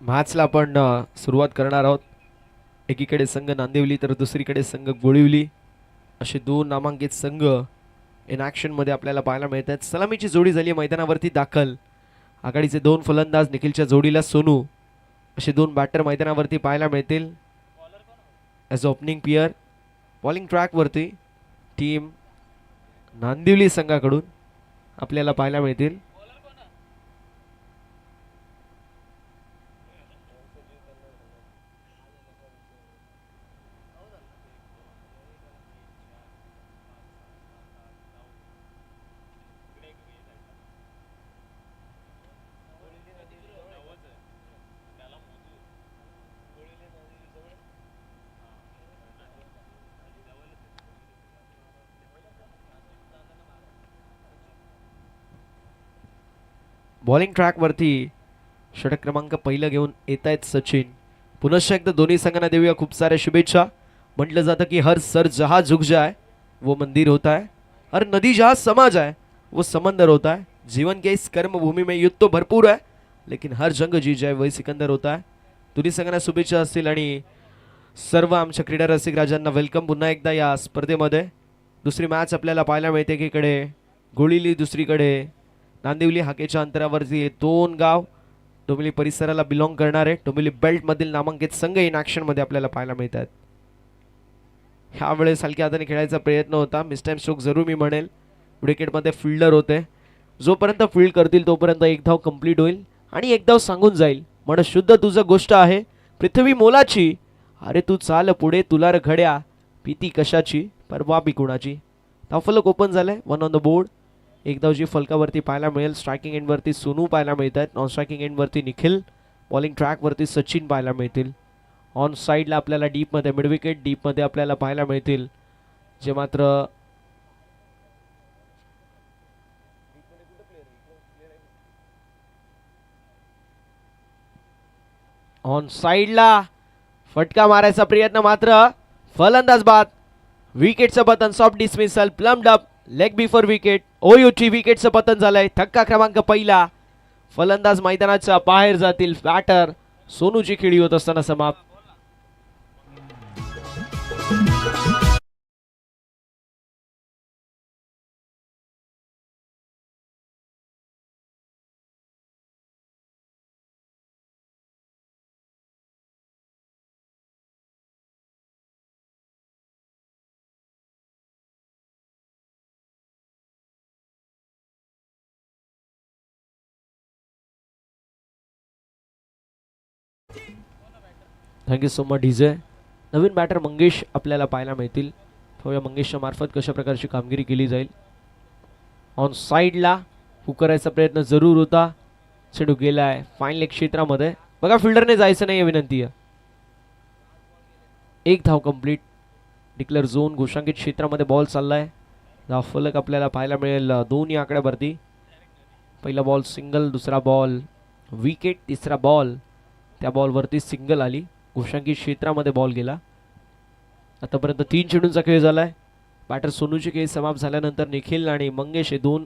मॅचला आपण सुरुवात करणार आहोत. एकीकडे संघ नांदिवली तर दुसरीकडे संघ गोळिवली असे दोन नामांकित संघ इन ॲक्शन मध्ये आपल्याला पाहायला मिळत आहेत. सलामीची जोडी झाली मैदानावरती दाखल. आघाडीचे दोन फलंदाज निखिलच्या जोडीला सोनू असे दोन बॅटर मैदानावरती पाहायला मिळतील. ॲज ओपनिंग पेयर बॉलिंग ट्रॅकवरती टीम नांदिवली संघाकडून आपल्याला पाहायला मिळतील. बॉलिंग ट्रॅकवरती षटक क्रमांक पहिलं घेऊन येत आहेत सचिन. पुनश्च एकदा दोन्ही संघांना देऊया खूप साऱ्या शुभेच्छा. म्हटलं जातं की हर सर जहां झुक जाए वो मंदिर होता है, हर नदी जहां समा जाए वो समंदर होता है. जीवन के इस कर्म भूमि में युद्ध तो भरपूर है लेकिन हर जंग जीत जाए वही सिकंदर होता है. दोन्ही संघांना शुभेच्छा असतील आणि सर्व आमच्या क्रीडा रसिक राजांना वेलकम पुन्हा एकदा या स्पर्धेमध्ये. दुसरी मॅच आपल्याला पाहायला मिळते एकीकडे गोळिवली दुसरीकडे नांदिवली. हाकेच्या अंतरावरती दोन गाव डोंबिवली परिसराला बिलॉंग करणारे डोंबिवली बेल्ट मधील नामांकित संघ इन ॲक्शन मध्ये आपल्याला पाहायला मिळतात. ह्यावेळेस हलक्या हाताने खेळायचा प्रयत्न होता. मिस टाइम स्ट्रोक जरूर मी म्हणेल. विकेटमध्ये फिल्डर होते. जोपर्यंत फील्ड करतील तोपर्यंत एक धाव कंप्लीट होईल आणि एक धाव सांगून जाईल. म्हण शुद्ध तुझं गोष्ट आहे पृथ्वी मोलाची, अरे तू चाल पुढे तुला र घड्या, भीती कशाची परवा बी कुणाची. धावफलक ओपन झालंय. 1 ऑन द बोर्ड. एक धावजी फलकावरती पाहायला मिळेल. स्ट्रायकिंग एंडवरती सोनू पाहायला मिळत आहेत. नॉन स्ट्रायकिंग एंडवरती निखिल. बॉलिंग ट्रॅकवरती सचिन पाहायला मिळतील. ऑन साईडला आपल्याला डीपमध्ये मिड विकेट डीपमध्ये आपल्याला पाहायला मिळतील जे मात्र ऑन साईडला फटका मारायचा प्रयत्न मात्र फलंदाज बाद. विकेटचं पतन soft dismissal plumbed up leg before wicket. O U T विकेटचं पतन झालंय. धक्का क्रमांक पहिला. फलंदाज मैदानाच्या बाहेर जातील. बॅटर सोनूची खेळी होत असताना समाप्त. Thank you so much DJ. नवीन बॅटर मंगेश आपल्याला पाहायला मिळतील. थोड्या मंगेशच्या मार्फत कशा प्रकारची कामगिरी केली जाईल. ऑन साईडला हुक करायचा प्रयत्न जरूर होता. चेंडू गेलाय फाईन लेग क्षेत्रामध्ये. बघा फिल्डरने जायचं नाही विनंती आहे. एक धाव कंप्लीट. डिक्लेअर झोन घोषांकित क्षेत्रामध्ये बॉल चाललाय. धावफलक आपल्याला पाहायला मिळेल दोन्ही आकड्यावरती. पहिला बॉल सिंगल, दुसरा बॉल विकेट, तिसरा बॉल त्या बॉलवरती सिंगल आली. घोषांकित क्षेत्रामध्ये बॉल गेला. आतापर्यंत 3 चेंडूंचा खेळ झालाय. बॅटर सोनूची खेळ समाप्त झाल्यानंतर निखिल आणि मंगेश हे दोन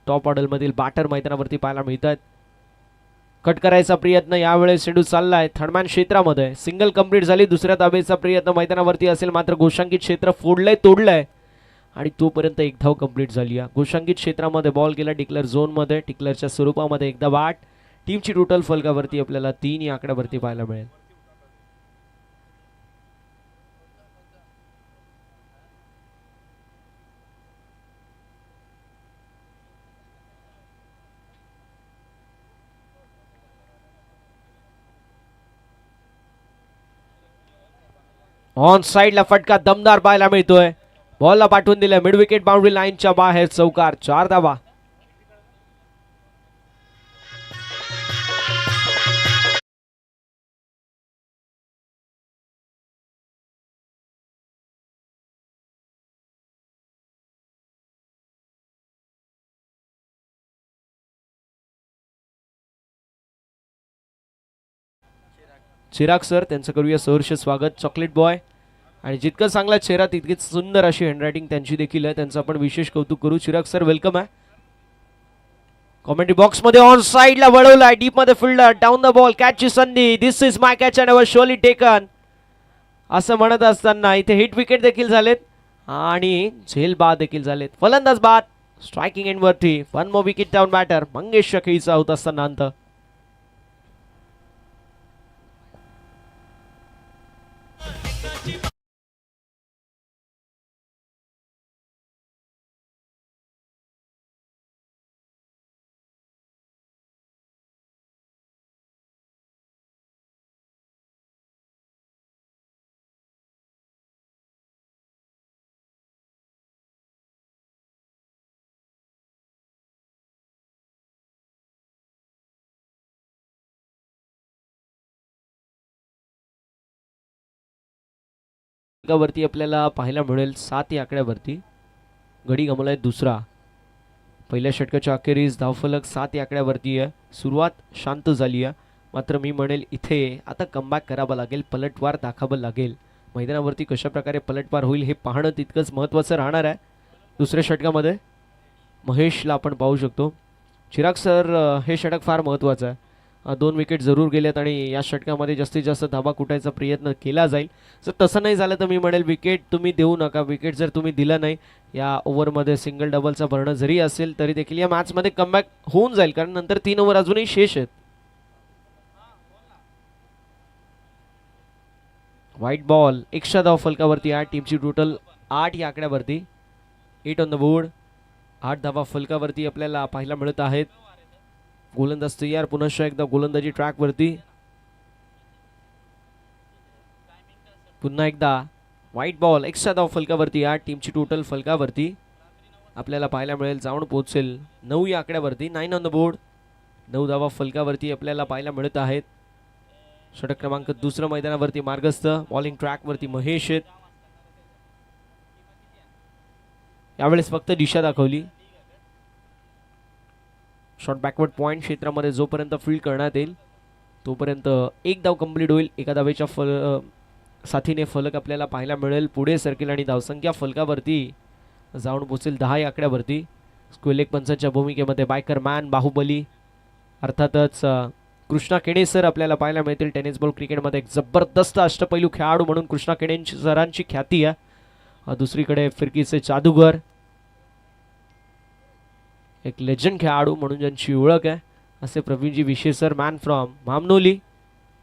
टॉप ऑर्डरमधील बॅटर मैदानावरती पाहायला मिळतात. कट करायचा प्रयत्न यावेळेस चेंडू चाललाय थर्डमॅन क्षेत्रामध्ये. सिंगल कंप्लीट झाली. दुसऱ्या ताबेचा प्रयत्न मैदानावरती असेल मात्र घोषांकित क्षेत्र फोडलंय तोडलंय आणि तोपर्यंत एक धाव कंप्लीट झाली. घोषांकित क्षेत्रामध्ये बॉल गेला डिक्लेअर झोनमध्ये. डिक्लेअरच्या स्वरूपामध्ये एकदा बॅट. टीमची टोटल फलकावरती आपल्याला 3 या आकड्यावरती पाहायला मिळेल. ऑन साइडला फटका दमदार पाहायला मिळतोय. बॉलला पाठवून दिलं मिड विकेट बाउंड्री लाईनच्या बाहेर. चौकार. 4 धावा. चिराग सर त्यांचं करूया सहर्ष स्वागत. चॉकलेट बॉय आणि जितकं चांगला चेहरा तितकीच सुंदर अशी हँडरायटिंग त्यांची देखील आहे. त्यांचं आपण विशेष कौतुक करू. चिराग सर वेलकम आहे. कॉमेंट्री बॉक्स मध्ये ऑन साइडला वळवलाय, डीप मध्ये फिल्डर डाऊन द बॉल, कॅचची संधी, this is my catch and surely taken असं म्हणत असताना इथे हिट विकेट देखील झालेत आणि झेल बाद देखील झालेत. फलंदाज बाद, स्ट्रायकिंग एंड वरती 1 more wicket down batter Mangesh शकीचा होत असताना अंत. वरती आपल्याला पाहायला मिळेल 7 या आकड्यावरती गडी गमलाय दुसरा. पहिल्या षटकाच्या अखेरीस धावफलक 7 या आकड्यावरती आहे. सुरुवात शांत झाली आहे, मात्र मी म्हणेल इथे आता कमबॅक करावा लागेल, पलटवार दाखवावं लागेल. मैदानावरती कशा प्रकारे पलटवार होईल हे पाहणं तितकंच महत्त्वाचं राहणार आहे. दुसऱ्या षटकामध्ये महेशला आपण पाहू शकतो. चिराग सर, हे षटक फार महत्त्वाचं आहे. 2 विकेट जरूर गेलेत आणि या षटकामध्ये जास्तीत जास्त धाबा कुटायचा प्रयत्न केला जाईल. जर तसं नाही झालं तर मी म्हणेल विकेट तुम्ही देऊ नका. विकेट जर तुम्ही दिला नाही या ओव्हरमध्ये सिंगल डबलचा भरणं जरी असेल तरी देखील या मॅचमध्ये कमबॅक होऊन जाईल, कारण नंतर 3 ओव्हर अजूनही शेष आहेत. व्हाईट बॉल, एक्स्ट्रा धाव फलकावरती आहे. टीमची टोटल 8 या आकड्यावरती, 8 ऑन द बोर्ड. 8 धावा फलकावरती आपल्याला पाहायला मिळत आहेत. गोलंदाज तयार, पुन्हा एकदा गोलंदाजी ट्रॅक वरती. पुन्हा एकदा व्हाईट बॉल, एक्स्ट्रा धाव फलकावरती आहे. टीमची टोटल फलकावरती आपल्याला पाहायला मिळेल जाऊन पोहोचेल 9 या आकड्यावरती, 9 ऑन द बोर्ड. 9 धावा फलकावरती आपल्याला पाहायला मिळत आहेत. षटक क्रमांक दुसरं मैदानावरती मार्गस्थ. बॉलिंग ट्रॅक वरती महेश आहेत. यावेळेस फक्त दिशा दाखवली. शॉट बॅकवर्ड पॉइंट क्षेत्रामध्ये जोपर्यंत फील्ड करण्यात येईल तोपर्यंत एक धाव कंप्लीट होईल. एका धावेच्या साथीने फलक आपल्याला पाहायला मिळेल पुढे सरकेल आणि धावसंख्या फलकावरती जाऊन पोहोचेल 10 या आकड्यावरती. स्क्वेलेक पंचांच्या भूमिकेमध्ये बायकर मॅन, बाहुबली, अर्थातच कृष्णा केणे सर आपल्याला पाहायला मिळतील. टेनिस बॉल क्रिकेटमध्ये एक जबरदस्त अष्टपैलू खेळाडू म्हणून कृष्णा केणे सरांची ख्याती आहे. दुसरीकडे फिरकीचे जादूगर, एक लेजंड खेळाडू म्हणून ज्यांची ओळख आहे असे प्रवीणजी विशे सर, मॅन फ्रॉम मामनोली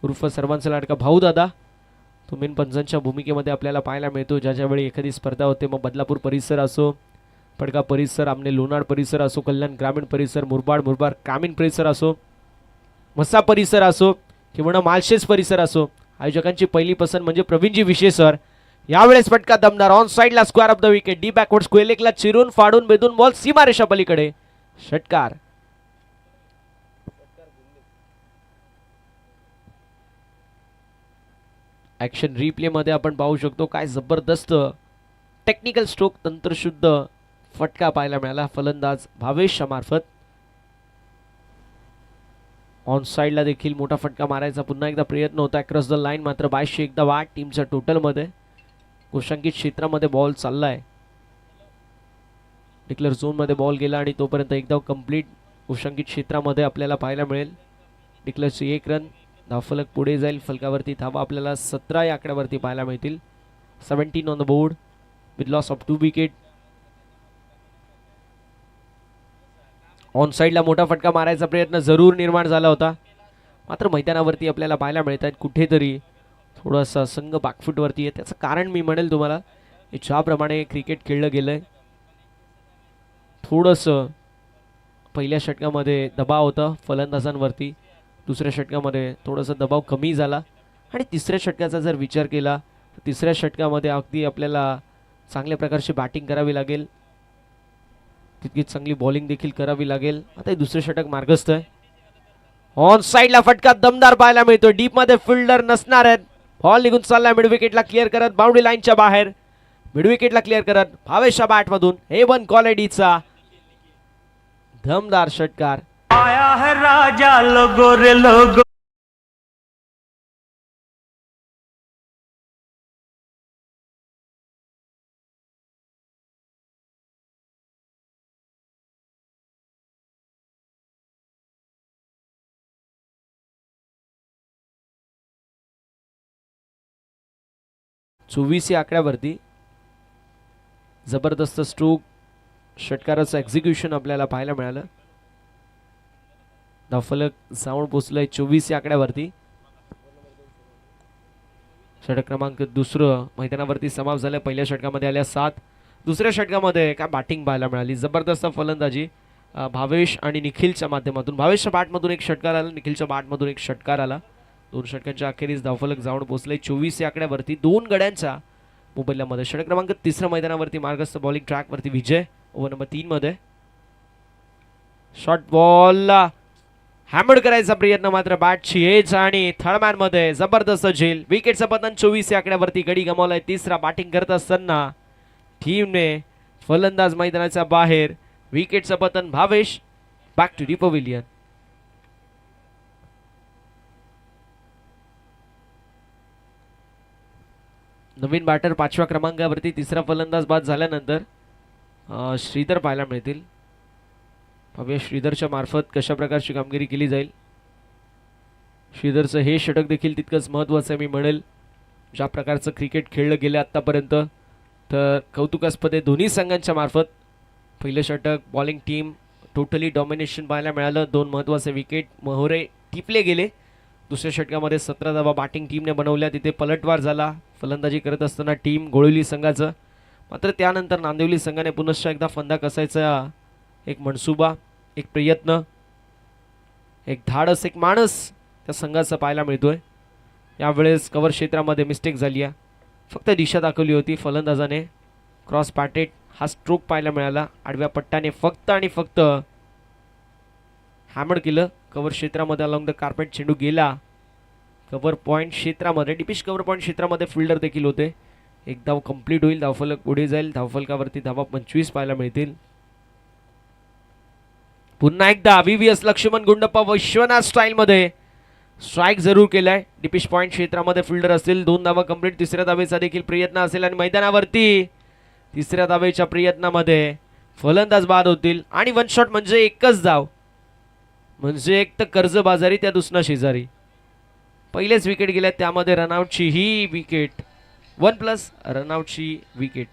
उर्फ सर्वांचा लाडका भाऊ दादा. तो मेन पंचांच्या भूमिकेमध्ये आपल्याला पाहायला मिळतो. ज्यावेळी एखादी स्पर्धा होते, मग बदलापूर परिसर असो, पडका परिसर, आमने लोणाड परिसर असो, कल्याण ग्रामीण परिसर, मुरबाड ग्रामीण परिसर असो, मसा परिसर असो किंवा मालशेज परिसर असो, आयोजकांची पहिली पसंत म्हणजे प्रवीणजी विशे सर. यावेळेस फटका दमदार ऑन साइडला, square off the wicket, the backward स्क्वेलेकला चिरून फाडून बेदून बॉल सीमारेषा पलीकडे, षटकार. ऍक्शन रिप्ले मध्ये आपण पाहू शकतो काय जबरदस्त टेक्निकल स्ट्रोक, तंत्रशुद्ध फटका पाहायला मिळाला फलंदाज भावेश मार्फत. ऑन साइडला देखील मोठा फटका मारायचा पुन्हा एकदा प्रयत्न होता क्रॉस द लाईन, मात्र 22 एकदा वाट टीमच्या टोटलमध्ये. गोशांकित क्षेत्रामध्ये बॉल चाललाय, डिक्लेअर झोनमध्ये बॉल गेला आणि तोपर्यंत एकदा कंप्लीट गोशांकित क्षेत्रामध्ये आपल्याला पाहायला मिळेल. डिक्लेअरची 1 रन, धावफलक पुढे जाईल. फलकावरती धावा आपल्याला 17 या आकड्यावरती पाहायला मिळतील. 17 on the board with loss of 2 wicket. On साइडला मोठा फटका मारायचा प्रयत्न जरूर निर्माण झाला होता, मात्र मैदानावरती आपल्याला पाहायला मिळत आहेत कुठेतरी थोडासा संघ बॅकफुटवरती आहे. त्याचं कारण मी म्हणेल तुम्हाला, ज्याप्रमाणे क्रिकेट खेळलं गेलंय, थोडंसं पहिल्या षटकामध्ये दबाव होता फलंदाजांवरती, दुसऱ्या षटकामध्ये थोडासा दबाव कमी झाला आणि तिसऱ्या षटकाचा जर विचार केला तर तिसऱ्या षटकामध्ये अगदी आपल्याला चांगल्या प्रकारची बॅटिंग करावी लागेल, तितकीच चांगली बॉलिंग देखील करावी लागेल. आता दुसरे षटक मार्गस्थ आहे. ऑन साइडला फटका दमदार पाहायला मिळतो, डीप मध्ये फिल्डर नसणार आहेत. बॉल निघून चाललाय मिड विकेटला क्लिअर करत, बाउंड्री लाईनच्या बाहेर, मिड विकेटला क्लिअर करत भावेशा बॅट मधून A1 क्वालिटीचा दमदार षटकार. आया है राजा लोगो रे लोगो. 24 या आकड्यावरती. जबरदस्त स्ट्रोक, षटकाराचं एक्झिक्युशन आपल्याला पाहायला मिळालं. धावफलक जाऊन पोचलंय 24 या आकड्यावरती. षटक क्रमांक दुसरं मैदानावरती समाप्त झालं. पहिल्या षटकामध्ये आल्या 7. दुसऱ्या षटकामध्ये काय बॅटिंग पाहायला मिळाली, जबरदस्त फलंदाजी भावेश आणि निखिलच्या माध्यमातून. भावेशच्या बॅटमधून एक षटकार आला, निखिलच्या बॅटमधून एक षटकार आला. 2 षटकांच्या अखेरीस धावफलक जाऊन पोहोचले 24 या आकड्यावरती. 2 गड्यांच्या मोबदल्यामध्ये षटक क्रमांक तिसऱ्या मैदानावरती मार्गस्थ बॉलिंग ट्रॅकवरती विजय. ओव्हर नंबर 3 मध्ये शॉर्ट बॉल हॅमर करायचा प्रयत्न, मात्र बॅटची एज आणि थर्डमॅन मध्ये जबरदस्त झेल. विकेटचं पतन 24 या आकड्यावरती. गडी गमावलाय तिसरा. बॅटिंग करत असताना टीमने फलंदाज मैदानाच्या बाहेर. विकेटचं पतन Bhavesh. Back to the pavilion. नवीन बॅटर 5व्या क्रमांकावरती. तिसरा फलंदाज बाद झाल्यानंतर श्रीधर पाहायला मिळतील. पाहूया श्रीधरच्या मार्फत कशा प्रकारची कामगिरी केली जाईल. श्रीधरचं हे षटक देखील तितकंच महत्त्वाचं आहे मी म्हणेल. ज्या प्रकारचं क्रिकेट खेळलं गेलं आत्तापर्यंत, तर कौतुकास्पद आहे दोन्ही संघांच्या मार्फत. पहिलं षटक बॉलिंग टीम टोटली डॉमिनेशन पाहायला मिळालं. 2 महत्त्वाचे विकेट मोहरे टिपले गेले. दुसऱ्या षटकामध्ये 17 धावा बॅटिंग टीमने बनवल्या. तिथे पलटवार झाला फलंदाजी करत असताना टीम गोळवली संघाचं. मात्र त्यानंतर नांदिवली संघाने पुनश्च एकदा फंदा कसायचा एक मनसुबा, एक प्रयत्न, एक धाडस, एक माणस त्या संघाचा पाहायला मिळतोय. यावेळेस कव्हर क्षेत्रामध्ये मिस्टेक झाली आहे. फक्त दिशा दाखवली होती फलंदाजाने. क्रॉस पॅटेड हा स्ट्रोक पाहायला मिळाला. आडव्या पट्ट्याने फक्त आणि फक्त हॅमर केलं. कव्हर क्षेत्रामध्ये अलॉंग द कार्पेट चेंडू गेला. कव्हर पॉईंट क्षेत्रामध्ये, डिपिश कव्हर पॉईंट क्षेत्रामध्ये फिल्डर देखील होते. एक धाव कंप्लीट होईल. धावफलक पुढे जाईल. धावफलकावरती धावा 25 पाहायला मिळतील. पुन्हा एकदा VVS लक्ष्मण गुंडप्पा विश्वनाथ स्टाईल मध्ये स्ट्राईक जरूर केलाय. डिपिश पॉईंट क्षेत्रामध्ये फिल्डर असतील. 2 धावा कंप्लीट. तिसऱ्या धावेचा देखील प्रयत्न असेल आणि मैदानावरती तिसऱ्या धावेच्या प्रयत्नामध्ये फलंदाज बाद होतील. आणि 1 शॉट म्हणजे एकच धाव, म्हणजे एक तर कर्जबाजारी त्या दुसऱ्या शेजारी. पहिलेच विकेट गेल्या, त्यामध्ये रनआउटची ही विकेट. 1+ रनआउटची विकेट.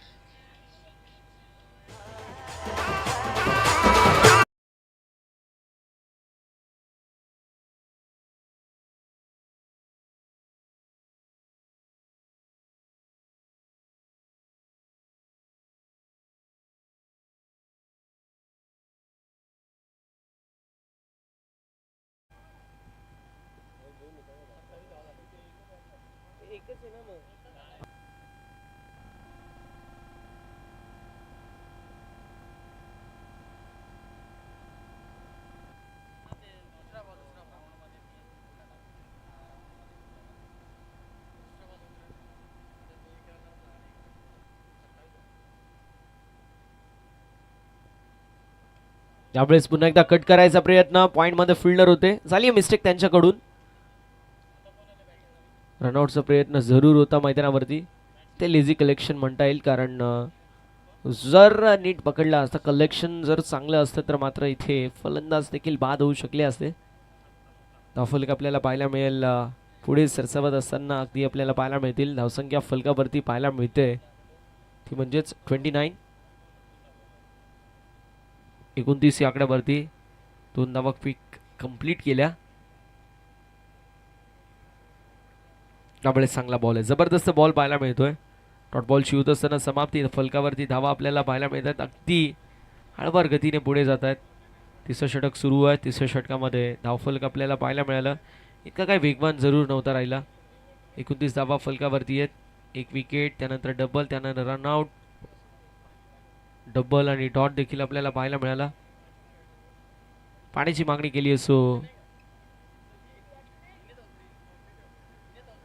यावेळेस पुन्हा एकदा कट करायचा प्रयत्न. पॉइंट मध्ये फिल्डर होते. झाली मिस्टेक त्यांच्याकडून. रनआउटचा प्रयत्न जरूर होता मैदानावरती. ते लेझी कलेक्शन म्हणता येईल, कारण जर नीट पकडला असता, कलेक्शन जर चांगलं असतं तर मात्र इथे फलंदाज देखील बाद होऊ शकले असते. धावफलक आपल्याला पाहायला मिळेल. पुढे सरसावत असताना अगदी आपल्याला पाहायला मिळतील. धावसंख्या फलकावरती पाहायला मिळते ती म्हणजेच 29. 29 या आकड्यावरती 2 धावा क्विक कंप्लीट केल्या. त्यामुळे चांगला बॉल आहे. जबरदस्त बॉल पाहायला मिळतोय. डॉट बॉल शिवत असताना समाप्ती. फलकावरती धावा आपल्याला पाहायला मिळतात. अगदी हळवार गतीने पुढे जात आहेत. तिसरं षटक सुरू आहे. तिसऱ्या षटकामध्ये धावफलक आपल्याला पाहायला मिळालं. इतका काही वेगवान जरूर नव्हता राहिला. 29 धावा फलकावरती आहेत. 1 विकेट, त्यानंतर डबल, त्यानंतर रनआउट, डबल आणि डॉट देखील आपल्याला पाहायला मिळाला. पाण्याची मागणी केली असो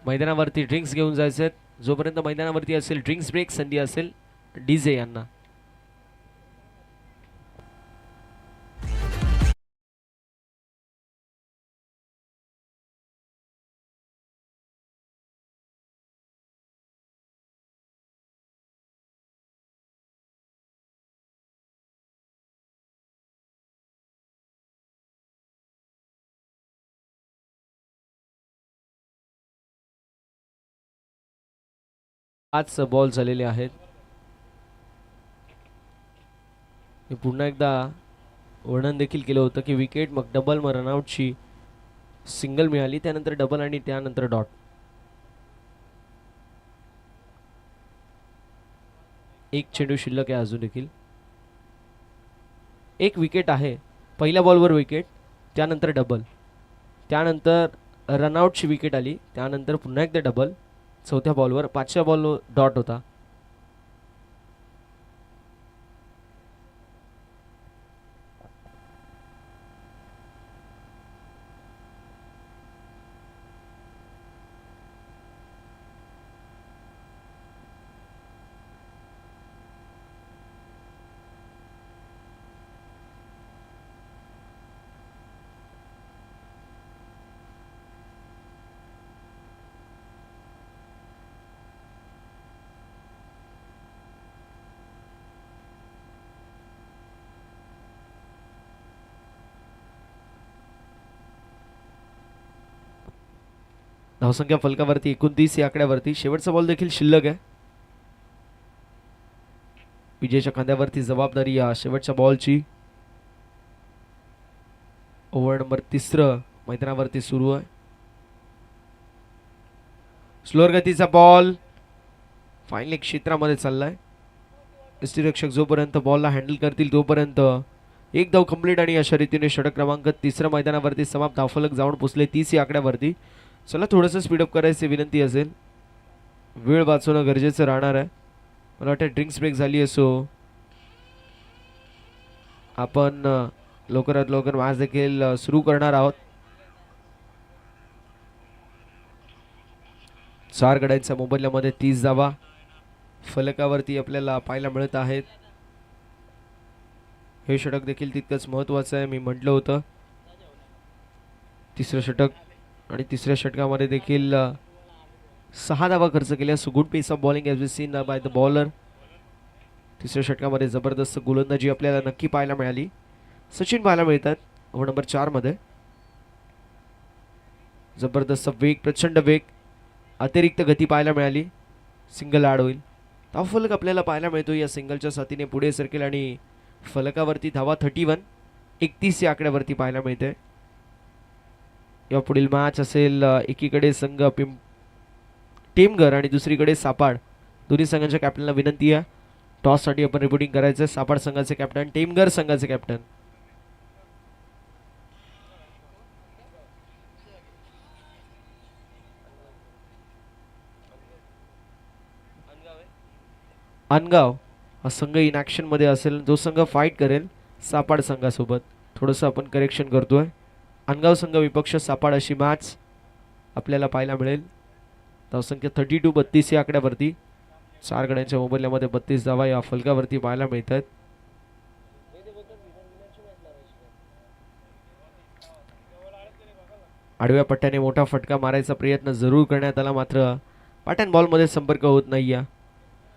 मैदानावरती ड्रिंक्स घेऊन जायचे. जोपर्यंत मैदानावरती असेल ड्रिंक्स ब्रेक संधी असेल डीजे यांना. 5 बॉल झालेले आहेत. मी पुन्हा एकदा वर्णन देखील केलं होतं की विकेट, मग डबल, मग रनआउटची सिंगल मिळाली, त्यानंतर डबल आणि त्यानंतर डॉट. एक चेंडू शिल्लक आहे अजून देखील. एक विकेट आहे. पहिल्या बॉलवर विकेट, त्यानंतर डबल, त्यानंतर रनआउटची विकेट आली, त्यानंतर पुन्हा एकदा डबल, चौथ्या बॉलवर, पाचव्या बॉलवर डॉट होता. धावसंख्या फलकावरती 29 या आकड्यावरती. शेवटचा बॉल देखील शिल्लक आहे. विजयच्या खांद्यावरती जबाबदारी या शेवटच्या बॉलची. ओव्हर नंबर 3 मैदानावरती सुरू आहे. स्लोअर गतीचा बॉल फायनल क्षेत्रामध्ये चाललाय. यष्टीरक्षक जोपर्यंत बॉलला हँडल करतील तोपर्यंत एक धाव कंप्लीट आणि अशा रीतीने षटक क्रमांक 3 मैदानावरती समाप्त. धावफलक जाऊन पोचले 30 या आकड्यावरती. चला थोडंसं स्पीडअप करायची विनंती असेल. वेळ वाचवणं गरजेचं राहणार आहे. मला वाटतं ड्रिंक्स ब्रेक झाली असो, आपण लवकरात लवकर मॅच देखील सुरू करणार आहोत. 4 गड्यांच्या मोबदल्यामध्ये 30 धावा फलकावरती आपल्याला पाहायला मिळत आहेत. हे षटक देखील तितकंच महत्त्वाचं आहे. मी म्हटलं होतं 3रं षटक, आणि 3ऱ्या षटकामध्ये देखील 6 धावा खर्च केल्या. So good piece of bowling as we seen by the bowler. 3ऱ्या षटकामध्ये जबरदस्त गोलंदाजी आपल्याला नक्की पाहायला मिळाली. सचिन पाहायला मिळतात ओव्हर नंबर 4 मध्ये. जबरदस्त वेग, प्रचंड वेग, अतिरिक्त गती पाहायला मिळाली. सिंगल ॲड होईल. धावफलक आपल्याला पाहायला मिळतो. या सिंगलच्या साथीने पुढे सरकेल आणि फलकावरती धावा 31 या आकड्यावरती पाहायला मिळते. या पुढील मॅच असेल एकीकडे संघ टेमघर आणि दुसरीकडे सापाड. दोन्ही संघांच्या कॅप्टनला विनंती आहे टॉससाठी आपण रिपोर्टिंग करायचं. सापाड संघाचे कॅप्टन, टेमघर संघाचे कॅप्टन. अनगाव हा संघ इन ॲक्शन मध्ये असेल. जो संघ फाईट करेल सापाड संघासोबत. थोडंसं आपण करेक्शन करतोय. अनगाव संघ विपक्ष सापाड अशी मॅच आपल्याला पाहायला मिळेल. धावसंख्या 32 या आकड्यावरती. 4 गड्यांच्या मोबदल्यामध्ये 32 धावा या फलकावरती पाहायला मिळतात. आडव्या पट्ट्याने मोठा फटका मारायचा प्रयत्न जरूर करण्यात आला, मात्र पॅटर्न बॉलमध्ये संपर्क होत नाही. या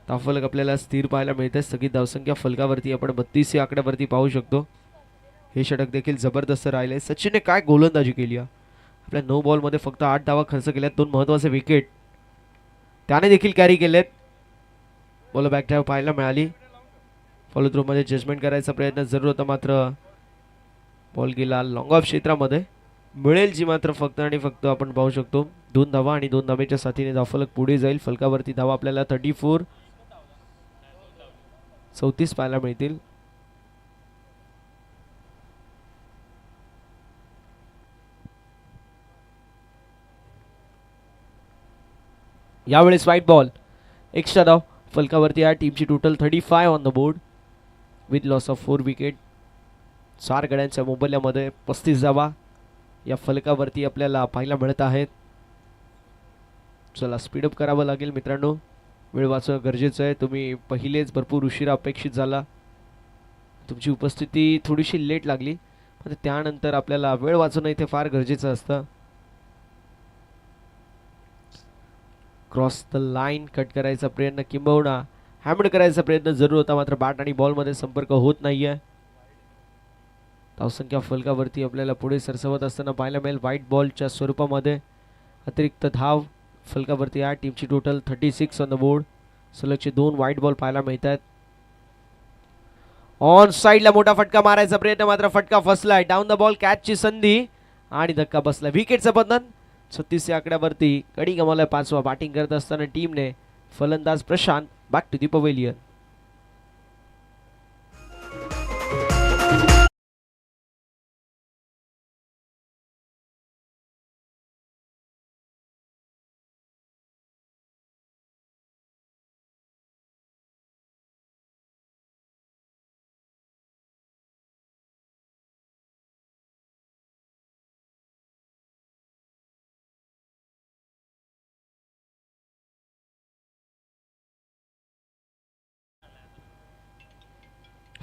धावफलक आपल्याला स्थिर पाहायला मिळते. स्थगित धावसंख्या फलकावरती आपण 32 या आकड्यावरती पाहू शकतो. हे षटक देखील जबरदस्त राहिले. सचिनने काय गोलंदाजी केली. आपल्या 9 बॉलमध्ये फक्त 8 धावा खर्च केल्यात. 2 महत्त्वाचे विकेट त्याने देखील कॅरी केलेत. बॉल बॅक ड्राईव्ह पाहायला मिळाली. फॉलो थ्रू मध्ये जजमेंट करायचा प्रयत्न जरूर होता, मात्र बॉल गेला लॉंग ऑफ क्षेत्रामध्ये. मिळेल जी मात्र फक्त आणि फक्त आपण पाहू शकतो 2 धावा आणि 2 धावेच्या साथीने धावफलक पुढे जाईल. फलकावरती धावा आपल्याला 34 पाहायला मिळतील. यावेळेस व्हाईट बॉल, एक्स्ट्रा धाव फलकावरती आहे. टीमची total 35 on the board with loss of 4 wicket. 4 गड्यांच्या मोबदल्यामध्ये 35 धावा या फलकावरती आपल्याला पाहायला मिळत आहेत. चला स्पीडअप करावं लागेल मित्रांनो. वेळ वाचवणं गरजेचं आहे. तुम्ही पहिलेच भरपूर उशिरा अपेक्षित झाला. तुमची उपस्थिती थोडीशी लेट लागली, पण त्यानंतर आपल्याला वेळ वाचवणं इथे फार गरजेचं असतं. क्रॉस द लाईन कट करायचा प्रयत्न किंबहुना हॅमड करायचा प्रयत्न जरूर होता, मात्र बॅट आणि बॉलमध्ये संपर्क होत नाहीये. धावसंख्या फलकावरती आपल्याला पुढे सरसवत असताना पाहायला मिळेल. व्हाईट बॉलच्या स्वरूपामध्ये अतिरिक्त धाव फलकावरती आहे. टीमची टोटल 36 ऑन द बोर्ड. सलगचे 2 व्हाईट बॉल पाहायला मिळतात. ऑन साइडला मोठा फटका मारायचा प्रयत्न, मात्र फटका फसलाय. डाऊन द बॉल कॅचची संधी आणि धक्का बसला. विकेटचं पतन. 36 या आकड्यावरती गडी गमावलाय 5वा. बॅटिंग करत असताना टीमने फलंदाज Prashant back to the pavilion.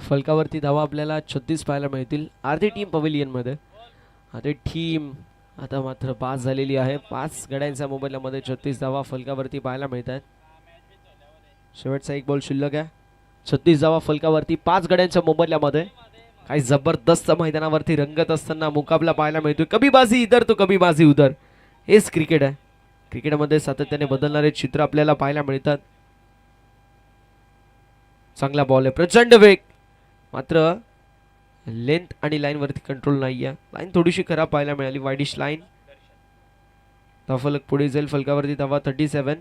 फलकावरती धावा आपल्याला 36 पाहायला मिळतील अर्धी टीम पवेलियनमध्ये. आता टीम आता मात्र पास झालेली आहे. 5 गड्यांच्या मोबाईलमध्ये 36 धावा फलकावरती पाहायला मिळतात. शेवटचा एक बॉल शिल्लक आहे. 36 धावा फलकावरती 5 गड्यांच्या मोबाईलमध्ये. काही जबरदस्त मैदानावरती रंगत असताना मुकाबला पाहायला मिळतोय. कभी बाजी इधर तो कभी बाजी उधर. हेच क्रिकेट आहे. क्रिकेटमध्ये सातत्याने बदलणारे चित्र आपल्याला पाहायला मिळतात. चांगला बॉल आहे, प्रचंड वेग, मात्र लेंथ आणि लाईन वरती कंट्रोल नाही आहे. लाईन थोडीशी खराब पाहायला मिळाली, वाईडिश लाईन. धावफलक पुढे जाईल. फलकावरती धावा 37.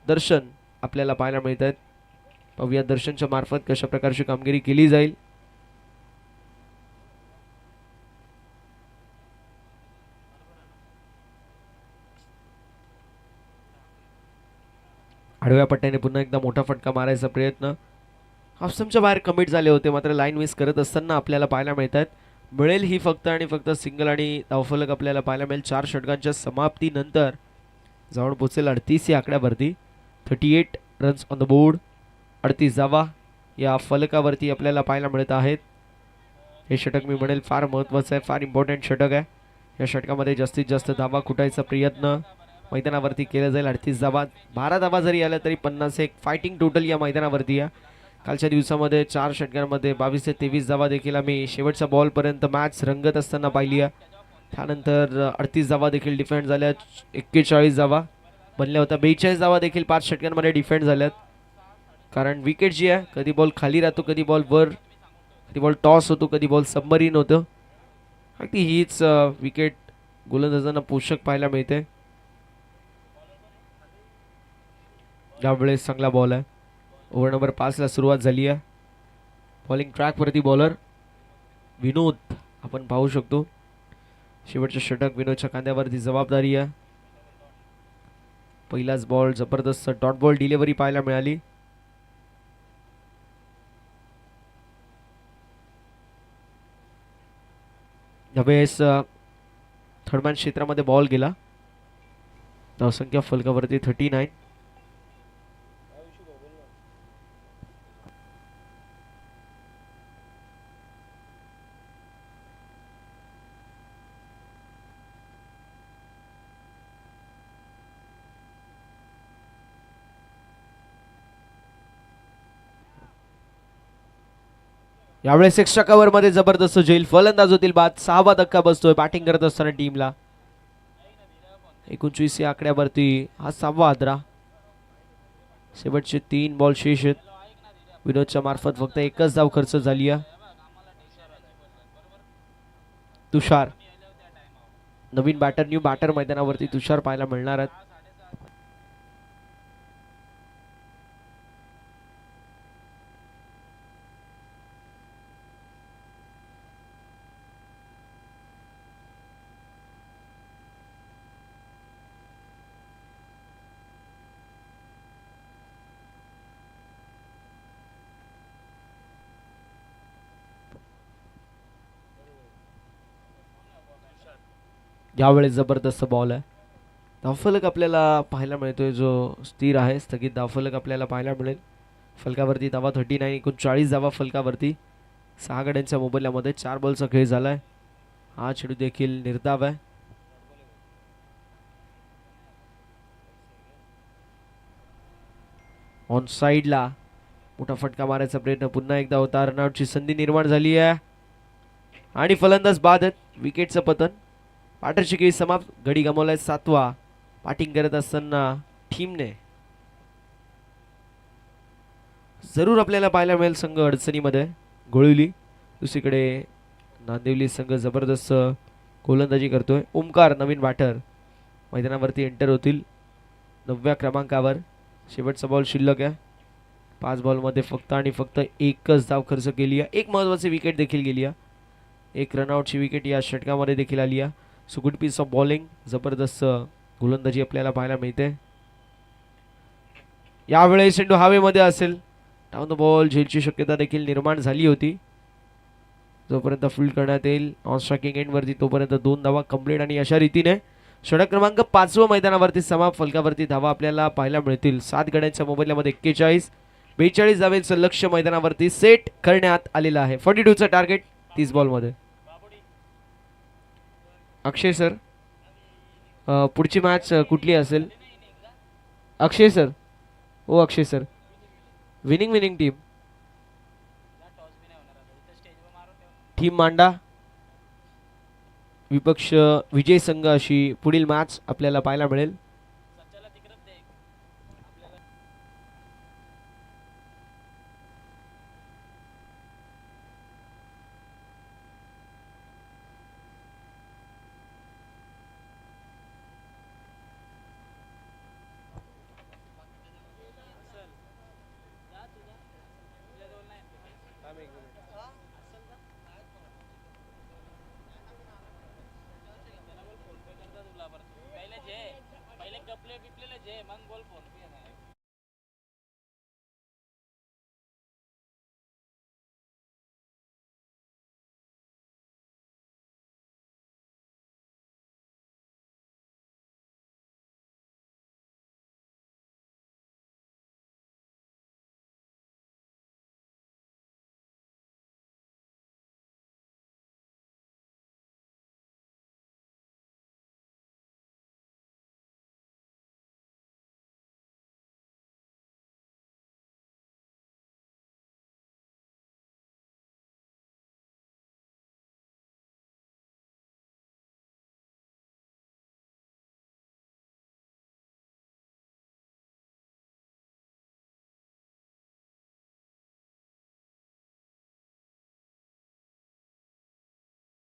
दर्शन आपल्याला पाहायला मिळत आहेत. पाहूया दर्शनच्या मार्फत कशा प्रकारची कामगिरी केली जाईल. आडव्या पट्ट्याने पुन्हा एकदा मोठा फटका मारायचा प्रयत्न. हाफस्टंपच्या बाहेर कमिट झाले होते, मात्र लाईन मिस करत असताना आपल्याला पाहायला मिळतात. मिळेल ही फक्त आणि फक्त सिंगल आणि धावफलक आपल्याला पाहायला मिळेल. 4 षटकांच्या समाप्तीनंतर जाऊन पोहोचेल 38 या आकड्यावरती. 38 रन्स ऑन द बोर्ड. 38 धावा या फलकावरती आपल्याला पाहायला मिळत आहेत. हे षटक मी म्हणेल फार महत्त्वाचं आहे, फार इम्पॉर्टंट षटक आहे. या षटकामध्ये जास्तीत जास्त धावा कुटायचा प्रयत्न मैदानावरती केला जाईल. 38 धावा, 12 धावा जरी आल्या तरी 51 फायटिंग टोटल या मैदानावरती आहे. कालच्या दिवसामध्ये 4 षटकांमध्ये 22 ते 23 धावा देखील आम्ही शेवटच्या बॉलपर्यंत मॅच रंगत असताना पाहिली आहे. त्यानंतर 38 धावा देखील डिफेंड झाल्या. 41 धावा बनल्या होत्या. 42 धावा देखील 5 षटकांमध्ये डिफेंड झाल्यात. कारण विकेट जी आहे, कधी बॉल खाली राहतो, कधी बॉल वर, कधी बॉल टॉस होतो, कधी बॉल सबमरीन होतं. अगदी हीच विकेट गोलंदाजांना पोषक पाहायला मिळते. यावेळेस चांगला बॉल आहे. ओव्हर नंबर 5 ला सुरुवात झाली आहे. बॉलिंग ट्रॅकवरती बॉलर विनोद आपण पाहू शकतो. शेवटचे षटक विनोदच्या खांद्यावरती जबाबदारी आहे. पहिलाच बॉल जबरदस्त डॉट बॉल डिलिव्हरी पाहायला मिळाली. यावेळेस थर्डमॅन क्षेत्रामध्ये बॉल गेला. धावसंख्या फलकावरती 39. यावेळेस एक्स्ट्रा कव्हर मध्ये जबरदस्त झेल. फलंदाज होतील बाद. 6वा धक्का बसतोय बॅटिंग करत असताना टीमला. 29 या आकड्यावरती हा 6वा आदरा. शेवटचे 3 बॉल शेष आहेत. विनोदच्या मार्फत फक्त एकच धाव खर्च झाली आहे. तुषार नवीन बॅटर, न्यू बॅटर मैदानावरती तुषार पाहायला मिळणार आहेत. यावेळेस जबरदस्त बॉल आहे. धावफलक आपल्याला पाहायला मिळतोय जो स्थिर आहे. स्थगित धावफलक आपल्याला पाहायला मिळेल. फलकावरती धावा 39. 39 धावा फलकावरती. 6 गड्यांच्या मोबाईलमध्ये 4 बॉलचा खेळ झालाय. हा चेंडू देखील निर्धाव आहे. ऑन साइडला मोठा फटका मारायचा प्रयत्न पुन्हा एकदा होता. रनआउटची संधी निर्माण झाली आहे आणि फलंदाज बाद आहेत. विकेटचं पतन. बॅटरची खेळी समाप्त. गडी गमावलाय 7वा. बॅटिंग करत असताना टीमने जरूर आपल्याला पाहायला मिळेल संघ अडचणीमध्ये. गोळिवली दुसरीकडे नांदिवली संघ जबरदस्त गोलंदाजी करतोय. ओमकार नवीन बॅटर मैदानावरती एंटर होतील 9व्या क्रमांकावर. शेवटचा बॉल शिल्लक आहे. 5 बॉलमध्ये फक्त आणि फक्त एकच धाव खर्च केली आहे. एक महत्त्वाची विकेट देखील गेली आहे. एक रनआउटची विकेट या षटकामध्ये देखील आली आहे. So good piece of bowling, जबरदस्त गोलंदाजी आपल्याला पाहायला मिळते. यावेळेस चेंडू हवेमध्ये असेल. डाऊन द बॉल झेलची शक्यता देखील निर्माण झाली होती. जोपर्यंत फील्ड करण्यात येईल ऑन स्ट्रायकिंग एंडवरती तोपर्यंत 2 धावा कंप्लीट आणि अशा रीतीने षटक क्रमांक 5 मैदानावरती समाप्त. फलकावरती धावा आपल्याला पाहायला मिळतील. 7 गड्यांच्या मोबदल्यामध्ये 41. 42 धावेचं लक्ष्य मैदानावरती सेट करण्यात आलेलं आहे. 42चं टार्गेट 30 बॉलमध्ये. अक्षय सर, पुढची मॅच कुठली असेल? अक्षय सर, ओ अक्षय सर, विनिंग टीम मांडा विपक्ष विजय संघ अशी पुढील मॅच आपल्याला पाहायला मिळेल.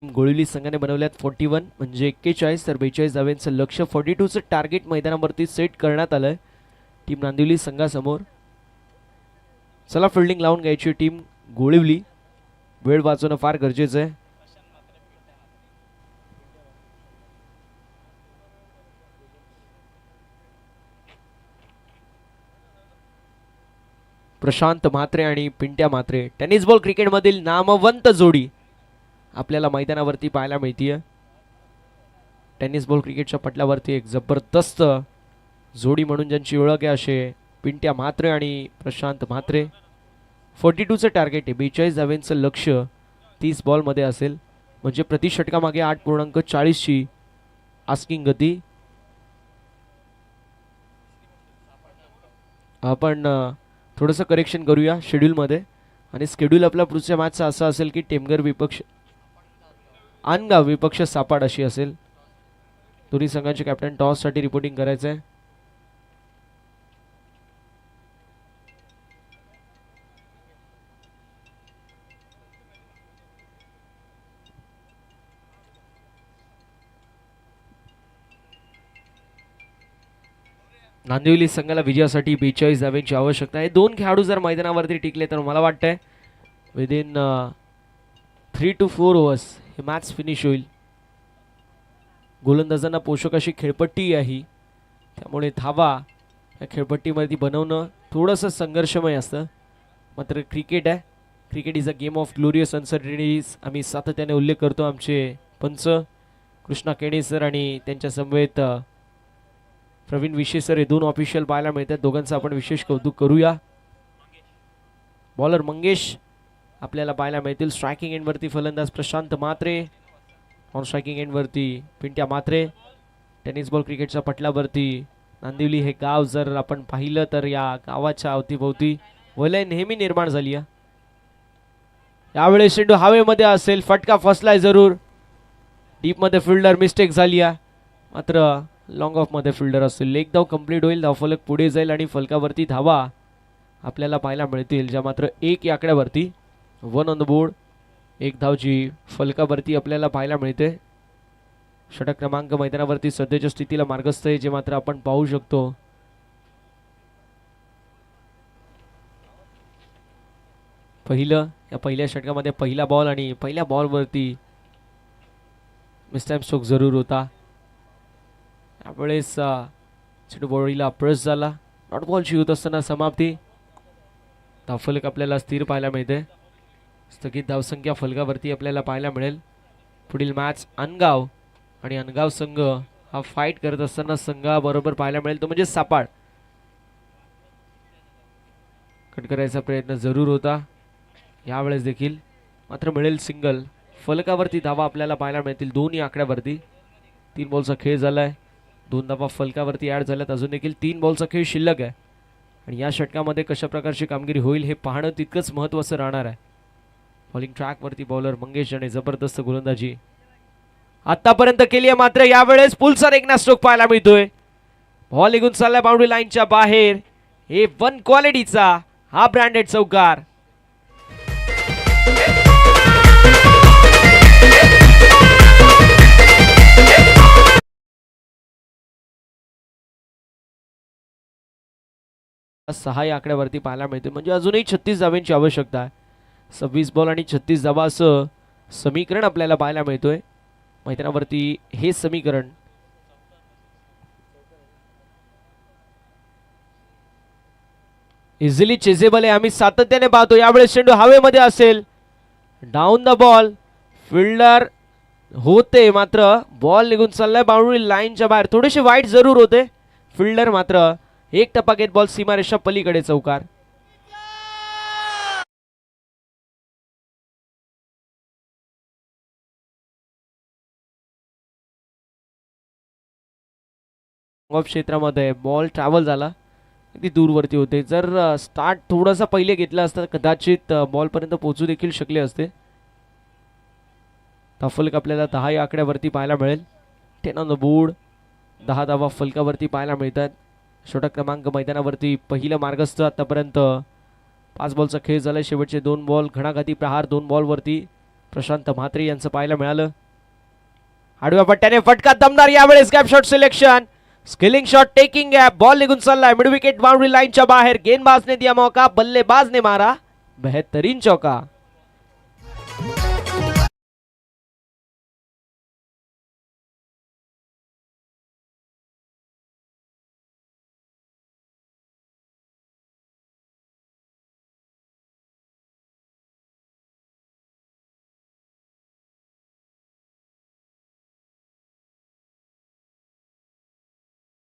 गोळिवली संघाने बनवल्यात 41 म्हणजे 41, तर 42 धाव्यांचं लक्ष्य. 42चं टार्गेट मैदानावरती सेट करण्यात आलंय टीम नांदिवली संघासमोर. चला फिल्डिंग लावून घ्यायची टीम गोळिवली. वेळ वाचवणं फार गरजेचं आहे. प्रशांत म्हात्रे आणि पिंट्या म्हात्रे, टेनिस बॉल क्रिकेटमधील नामवंत जोडी आपल्याला मैदानावरती पाहायला मिळतीये. टेनिस बॉल क्रिकेटच्या पटलावरती एक जबरदस्त जोडी म्हणून ज्यांची ओळख आहे असे पिंट्या म्हात्रे आणि प्रशांत म्हात्रे. 42चं टार्गेट आहे. 42 धाव्यांचं लक्ष्य 30 बॉलमध्ये असेल म्हणजे प्रति षटकामागे 8.40ची आस्किंग गती. आपण थोडंसं करेक्शन करूया शेड्यूलमध्ये. आणि शेड्यूल आपला पुढच्या मॅचचा असा असेल की टेमघर विपक्ष आनगाव विपक्ष सापाड अशी असेल. दोन्ही संघांचे कॅप्टन टॉससाठी रिपोर्टिंग करायचं आहे. नांदिवली संघाला विजयासाठी 42 धाव्यांची आवश्यकता आहे. 2 खेळाडू जर मैदानावरती टिकले तर मला वाटतंय विदिन 3 to 4 ओव्हर्स हे मॅच फिनिश होईल. गोलंदाजांना पोषक अशी खेळपट्टी आहे, त्यामुळे धावा या खेळपट्टीमध्ये बनवणं थोडंसं संघर्षमय असतं. मात्र क्रिकेट आहे, cricket is a game of glorious uncertainties. आम्ही सातत्याने उल्लेख करतो. आमचे पंच कृष्णा केणे सर आणि त्यांच्या समवेत प्रवीण विशे सर हे 2 ऑफिशियल पाहायला मिळतात. दोघांचं आपण विशेष कौतुक करूया. बॉलर मंगेश आपल्याला पाहायला मिळतील. स्ट्रायकिंग एंडवरती फलंदाज प्रशांत म्हात्रे, ऑन स्ट्रायकिंग एंडवरती पिंट्या म्हात्रे. टेनिस बॉल क्रिकेटच्या पटलावरती नांदिवली हे गाव जर आपण पाहिलं तर या गावाच्या अवतीभोवती वलय नेहमी निर्माण झाली आहे. यावेळेस चेंडू हवेमध्ये असेल, फटका फसलाय जरूर. डीपमध्ये फिल्डर मिस्टेक झाली आहे, मात्र लॉंग ऑफमध्ये फिल्डर असेल. एक धाव कंप्लीट होईल. धावफलक पुढे जाईल आणि फलकावरती धावा आपल्याला पाहायला मिळतील, ज्या मात्र 1 या आकड्यावरती 1 ऑन द बोर्ड. 1 धावची फलकावरती आपल्याला पाहायला मिळते. षटक क्रमांक मैदानावरती सध्याच्या स्थितीला मार्गस्थ आहे, जे मात्र आपण पाहू शकतो. या पहिल्या षटकामध्ये पहिला बॉल आणि पहिल्या बॉलवरती मिसटाइम स्ट्रोक जरूर होता. यावेळेस चेंडू बॉडीला प्रेस झाला. नॉट बॉलची होत असताना समाप्ती. धावफलक आपल्याला स्थिर पाहायला मिळते. स्थगित धावसंख्या फलकावरती आपल्याला पाहायला मिळेल. पुढील मॅच अनगाव आणि अनगाव संघ हा फाईट करत असताना संघाबरोबर पाहायला मिळेल तो म्हणजे सापाड. कट करायचा प्रयत्न जरूर होता यावेळेस देखील, मात्र मिळेल सिंगल. फलकावरती धावा आपल्याला पाहायला मिळतील 2 या आकड्यावरती. 3 बॉलचा खेळ झालाय. 2 धावा फलकावरती ऍड झाल्यात. अजून देखील 3 बॉलचा खेळ शिल्लक आहे आणि या षटकामध्ये कशा प्रकारची कामगिरी होईल हे पाहणं तितकंच महत्त्वाचं राहणार आहे. बॉलिंग ट्रॅकवरती बॉलर मंगेश आणि जबरदस्त गोलंदाजी आतापर्यंत केली आहे, मात्र यावेळेस पुलचा रेगना स्ट्रोक पाहायला मिळतोय. बॉल निघून चाललाय बाउंड्री लाईनच्या बाहेर. हे 1 क्वालिटीचा हा ब्रँडेड चौकार. सहा या आकड्यावरती पाहायला मिळते, म्हणजे अजूनही 36 धावांची आवश्यकता आहे. 26 बॉल आणि 36 धावा असं समीकरण आपल्याला पाहायला मिळतोय मैदानावरती. हे समीकरण इझिली चेजेबल आहे. आम्ही सातत्याने पाहतो. यावेळेस चेंडू हवेमध्ये असेल. Down the ball. फिल्डर होते, मात्र बॉल निघून चाललाय बाउंड्री लाईनच्या बाहेर. थोडेसे वाईट जरूर होते. फिल्डर मात्र एक टप्पा घेत बॉल सीमारेषा पलीकडे चौकार. ऑफ क्षेत्रामध्ये बॉल ट्रॅव्हल झाला, अगदी दूरवरती होते. जर स्टार्ट थोडासा पहिले घेतला असता कदाचित बॉल पर्यंत पोहोचू देखील शकले असते. फलक आपल्याला 10 या आकड्यावरती पाहायला मिळेल. 10 ऑन द बोर्ड. 10 धावा फलकावरती पाहायला मिळतात. षटक क्रमांक मैदानावरती पहिलं मार्गस्थ आतापर्यंत. 5 बॉलचा खेळ झाला. शेवटचे 2 बॉल घणाघाती प्रहार 2 बॉलवरती प्रशांत म्हात्रे यांचं पाहायला मिळालं. आडव्या पट्ट्याने फटका दमदार. यावेळेस gap shot selection. Skilling shot taking gap. Ball निघून चाललाय मिड विकेट बाउंड्री लाईनच्या बाहेर. गेंदबाज ने दिया मौका, बल्लेबाज ने मारा बेहतरीन चौका.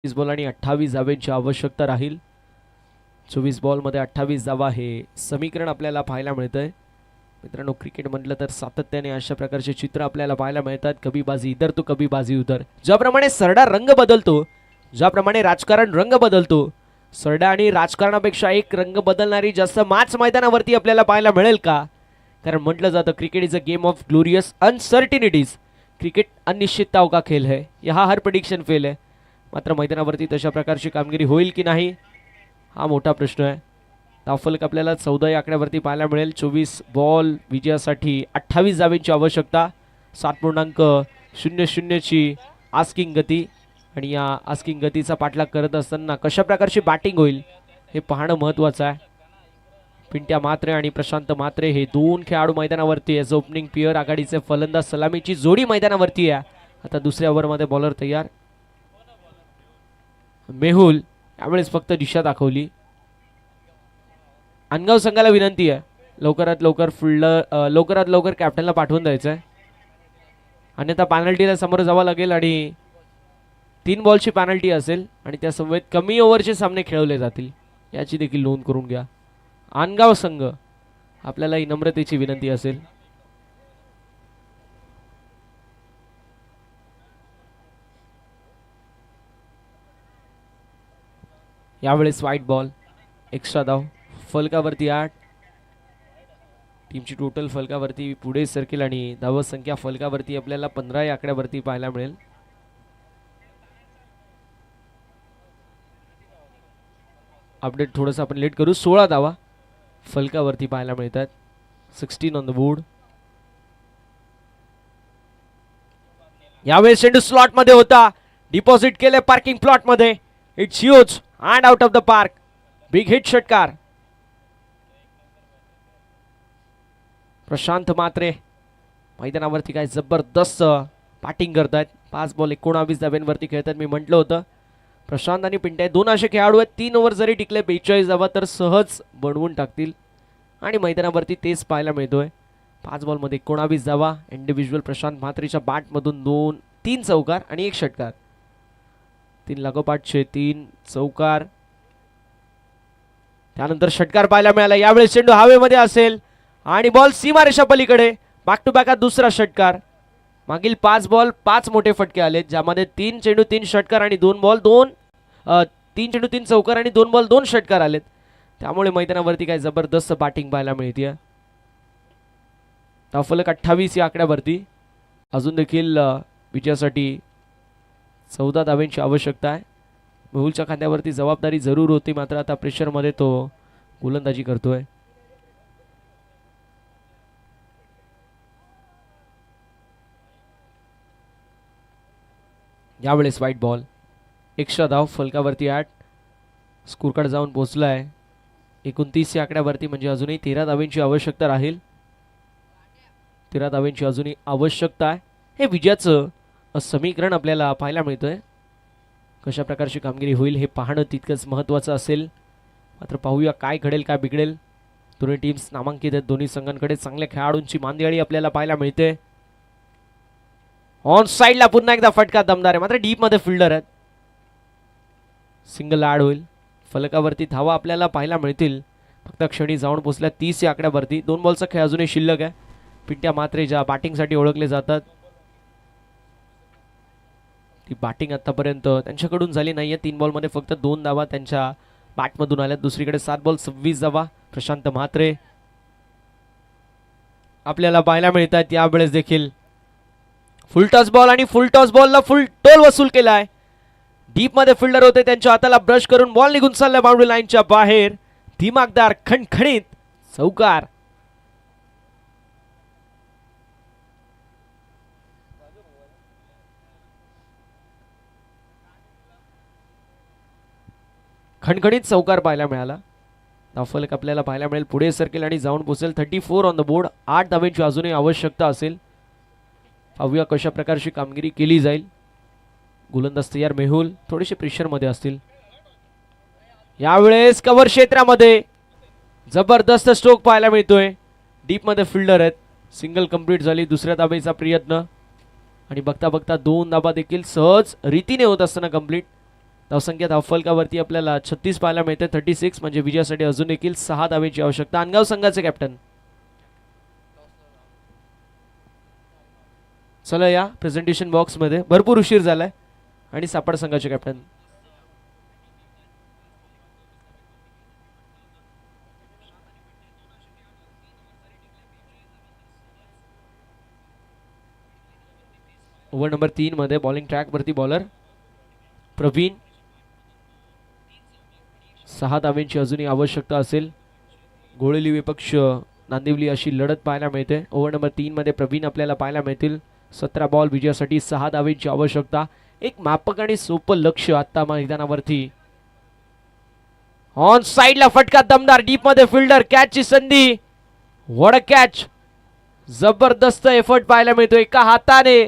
बॉल आणि 28 धावांची आवश्यकता राहील. 24 बॉल मध्ये 28 धावा हे समीकरण आपल्याला पाहायला मिळतंय. मित्रांनो, क्रिकेट म्हटलं तर सातत्याने अशा प्रकारचे चित्र आपल्याला पाहायला मिळतात. कभी बाजी इधर तो कभी बाजी उधर. ज्याप्रमाणे सरडा रंग बदलतो, ज्याप्रमाणे राजकारण रंग बदलतो, सरडा आणि राजकारणापेक्षा एक रंग बदलणारी जास्त मॅच मैदानावरती आपल्याला पाहायला मिळेल का? कारण म्हटलं जातं cricket is a game of glorious uncertainties. Cricket अनिश्चितताओं का खेल है. यहाँ हर प्रेडिक्शन फेल है. मात्र मैदानावरती तशा प्रकारची कामगिरी होईल की नाही हा मोठा प्रश्न आहे. धावफलक आपल्याला 14 या आकड्यावरती पाहायला मिळेल. 24 बॉल विजयासाठी 28 धावांची आवश्यकता. 7.00 ची आस्किंग गती आणि या आस्किंग गतीचा पाठलाग करत असताना कशा प्रकारची बॅटिंग होईल हे पाहणं महत्त्वाचं आहे. पिंट्या म्हात्रे आणि प्रशांत म्हात्रे हे 2 खेळाडू मैदानावरती एज ओपनिंग पेयर. आघाडीचे फलंदाज सलामीची जोडी मैदानावरती आहे. आता दुसऱ्या ओव्हरमध्ये बॉलर तयार. मेहुल यावेळेस फक्त दिशा दाखवली. अनगाव संघाला विनंती आहे लवकरात लवकर कॅप्टनला पाठवून द्यायचं आहे, अन्यथा पॅनल्टीला समोर जावं लागेल आणि 3 बॉलची पॅनल्टी असेल आणि त्या समवेत कमी ओव्हरचे सामने खेळवले जातील. याची देखील नोंद करून घ्या. अनगाव संघ आपल्याला ही नम्रतेची विनंती असेल. यावेळेस व्हाईट बॉल. एक्स्ट्रा धाव फलकावरती 8. टीमची टोटल फलकावरती पुढे सरकेल आणि धाव संख्या फलकावरती आपल्याला 15 या आकड्यावरती पाहायला मिळेल. अपडेट थोडंसं आपण लेट करू. 16 धावा फलकावरती पाहायला मिळतात. 16 ऑन द बोर्ड. यावेळेस चेंडू स्लॉट मध्ये होता, डिपॉझिट केले पार्किंग प्लॉट मध्ये. It's huge and out of the park. Big hit षटकार. प्रशांत म्हात्रे मैदानावरती काय जबरदस्त बॅटिंग करतायत. 5 बॉल 19 धाब्यांवरती खेळतात. मी म्हटलं होतं प्रशांत आणि पिंट्या 2 असे खेळाडू आहेत, 3 ओव्हर जरी टिकले 42 धावा तर सहज बनवून टाकतील आणि मैदानावरती तेच पाहायला मिळतोय. 5 बॉलमध्ये 19 धावा. इंडिव्हिज्युअल प्रशांत म्हात्रेच्या बॅटमधून 3 चौकार आणि 1 षटकार. 3 लागोपाठचे 3 चौकार. त्यानंतर षटकार पाहायला मिळाला. यावेळेस चेंडू हवेमध्ये असेल आणि बॉल सीमारेषा पलीकडे. बॅक टू बॅक दुसरा षटकार. मागील 5 बॉल 5 मोठे फटके आले, ज्यामध्ये 3 चेंडू 3 षटकार आणि 2 बॉल 3 चेंडू 3 चौकार आणि 2 बॉल 2 षटकार आलेत. त्यामुळे मैदानावरती काय जबरदस्त बॅटिंग पाहायला मिळते. धावफलक 28 या आकड्यावरती. अजून देखील विजयासाठी 14 धाव्यांची आवश्यकता आहे. मेहुलच्या खांद्यावरती जबाबदारी जरूर होती, मात्र आता प्रेशरमध्ये तो गोलंदाजी करतोय. यावेळेस वाईट बॉल. एक्स्ट्रा धाव फलकावरती 8. स्कोर कार्ड जाऊन पोहोचलाय 29 या आकड्यावरती. म्हणजे अजूनही 13 धाव्यांची आवश्यकता राहील. 13 धाव्यांची अजूनही आवश्यकता आहे. हे विजयाचं समीकरण आपल्याला पाहायला मिळतंय. कशा प्रकारची कामगिरी होईल हे पाहणं तितकंच महत्त्वाचं असेल. मात्र पाहूया काय घडेल काय बिघडेल. दोन्ही टीम्स नामांकित आहेत. दोन्ही संघांकडे चांगल्या खेळाडूंची मांदियाळी आपल्याला पाहायला मिळते. ऑन साइडला पुन्हा एकदा फटका दमदार आहे, मात्र डीप मध्ये फिल्डर आहेत. सिंगल ऍड होईल. फलकावरती धावा आपल्याला पाहायला मिळतील. फक्त क्षणी जाऊन पोहोचल्या 30 या आकड्यावरती. 2 बॉलचा खेळ अजूनही शिल्लक आहे. पिंट्या म्हात्रे ज्या बॅटिंगसाठी ओळखले जातात, ती बॅटिंग आतापर्यंत त्यांच्याकडून झाली नाहीये. 3 बॉलमध्ये फक्त 2 धावा त्यांच्या बॅटमधून आल्यात. दुसरीकडे 7 बॉल 26 धावा प्रशांत म्हात्रे आपल्याला पाहायला मिळतात. यावेळेस देखील फुल टॉस बॉल आणि फुल टॉस बॉलला फुल टोल वसूल केलाय. डीप मध्ये फिल्डर होते, त्यांच्या हाताला ब्रश करून बॉल निघून चाललाय बाउंड्री लाईनच्या बाहेर. दिमागदार खणखणीत चौकार. खणखणीत चौकार पाहायला मिळाला. धावफलक आपल्याला पाहायला मिळेल पुढे सरकेल आणि जाऊन पोहोचेल 34 ऑन द बोर्ड. 8 धाव्यांची अजूनही आवश्यकता असेल. पाहूया कशा प्रकारची कामगिरी केली जाईल. गोलंदाज तयार. मेहुल थोडेसे प्रेशर मध्ये असतील. यावेळेस कव्हर क्षेत्रामध्ये जबरदस्त स्ट्रोक पाहायला मिळतोय. डीप मध्ये फिल्डर आहेत. सिंगल कंप्लीट झाली. दुसऱ्या धावेचा प्रयत्न आणि बघता बघता 2 धावा देखील सहज रीतीने होत असताना कंप्लीट. धावसंख्या धावफलकावरती आपल्याला 36 पाहायला मिळते. 36 म्हणजे विजयासाठी अजून देखील 6 धावेची आवश्यकता. अनगाव संघाचे कॅप्टन चला या प्रेझेंटेशन बॉक्स मध्ये. भरपूर उशीर झालाय. आणि सापड संघाचे कॅप्टन ओव्हर नंबर 3 मध्ये बॉलिंग ट्रॅक वरती बॉलर प्रवीण. 6 धाव्यांची अजूनही आवश्यकता असेल. गोळेली विपक्ष नांदिवली अशी लढत पाहायला मिळते. ओव्हर नंबर 3 मध्ये प्रवीण आपल्याला पाहायला मिळतील. 17 बॉल विजयासाठी 6 धाव्यांची आवश्यकता. एक मापक आणि सोपं लक्ष आता मैदानावरती. ऑन साइडला फटका दमदार. डीप मध्ये फिल्डर. कॅचची संधी. What a catch. जबरदस्त एफर्ट पाहायला मिळतो. एका हाताने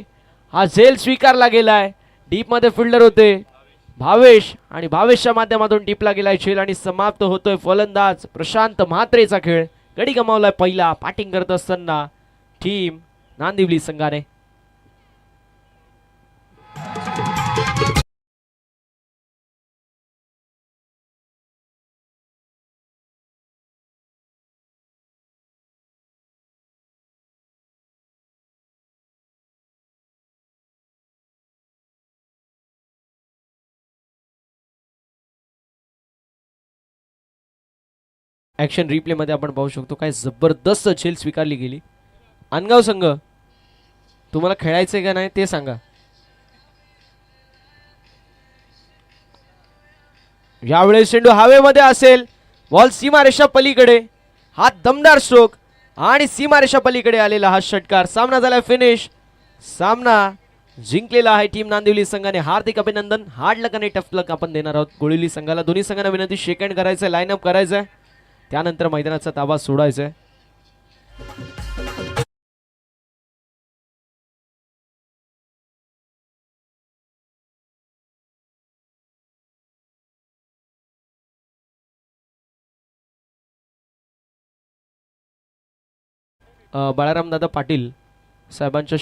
हा झेल स्वीकारला गेलाय. डीप मध्ये फिल्डर होते भावेश आणि भावेशच्या माध्यमातून डीपला गेलाय झेल आणि समाप्त होतोय फलंदाज प्रशांत म्हात्रेचा खेळ. गडी गमावलाय पहिला बॅटिंग करत असताना टीम नांदिवली संघाने. ऍक्शन रिप्ले मध्ये आपण पाहू शकतो काय जबरदस्त झेल स्वीकारली गेली. अनगाव संघ तुम्हाला खेळायचंय का नाही ते सांगा. यावेळेस चेंडू हवेमध्ये असेल, बॉल सीमारेषा पलीकडे, हा दमदार स्ट्रोक आणि सीमारेषा पलीकडे आलेला हा षटकार. सामना झाला फिनिश. सामना जिंकलेला आहे टीम नांदिवली संघाने. हार्दिक अभिनंदन. हार्ड लक आणि टफ लक आपण देणार आहोत गोळिवली संघाला. दोन्ही संघांना विनंती, शेक हँड करायचं, लाईनअप करायचं, त्यानंतर मैदानाचा ताबा सोडायचा आहे. बाळाराम दादा पाटील साहेबांच्या